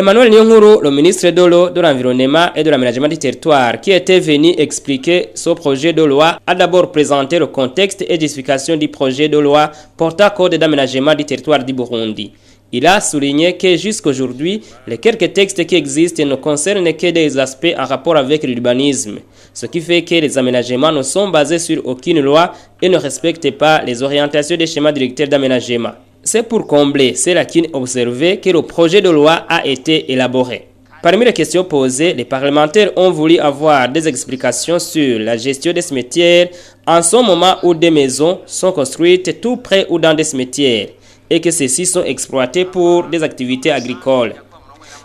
Emmanuel Niyonkuru, le ministre de l'eau, de l'environnement et de l'aménagement du territoire, qui était venu expliquer ce projet de loi, a d'abord présenté le contexte et justification du projet de loi portant code d'aménagement du territoire du Burundi. Il a souligné que jusqu'aujourd'hui, les quelques textes qui existent ne concernent que des aspects en rapport avec l'urbanisme, ce qui fait que les aménagements ne sont basés sur aucune loi et ne respectent pas les orientations des schémas directeurs d'aménagement. C'est pour combler ces lacunes observées que le projet de loi a été élaboré. Parmi les questions posées, les parlementaires ont voulu avoir des explications sur la gestion des cimetières en ce moment où des maisons sont construites tout près ou dans des cimetières et que ceux-ci sont exploités pour des activités agricoles.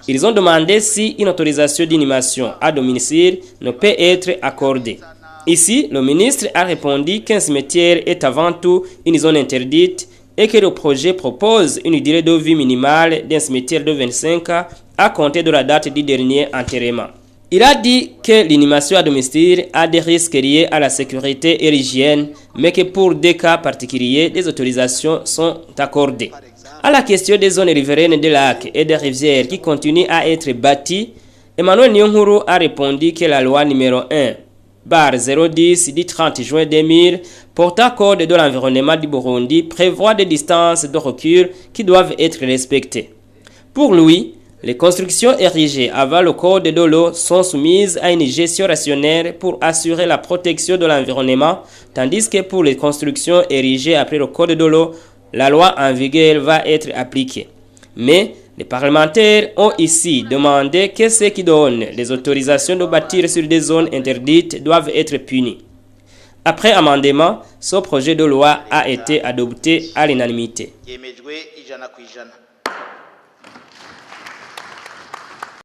Ils ont demandé si une autorisation d'inhumation à domicile ne peut être accordée. Ici, le ministre a répondu qu'un cimetière est avant tout une zone interdite et que le projet propose une durée de vie minimale d'un cimetière de 25 ans à compter de la date du dernier enterrement. Il a dit que l'inhumation à domicile a des risques liés à la sécurité et l'hygiène, mais que pour des cas particuliers, des autorisations sont accordées. À la question des zones riveraines des lacs et des rivières qui continuent à être bâties, Emmanuel Niyonkuru a répondu que la loi numéro 1/010 du 30 juin 2000 portant code de l'environnement du Burundi prévoit des distances de recul qui doivent être respectées. Pour lui, les constructions érigées avant le code de l'eau sont soumises à une gestion rationnelle pour assurer la protection de l'environnement, tandis que pour les constructions érigées après le code de l'eau, la loi en vigueur va être appliquée. Mais les parlementaires ont ici demandé que ceux qui donnent les autorisations de bâtir sur des zones interdites doivent être punis. Après amendement, ce projet de loi a été adopté à l'unanimité.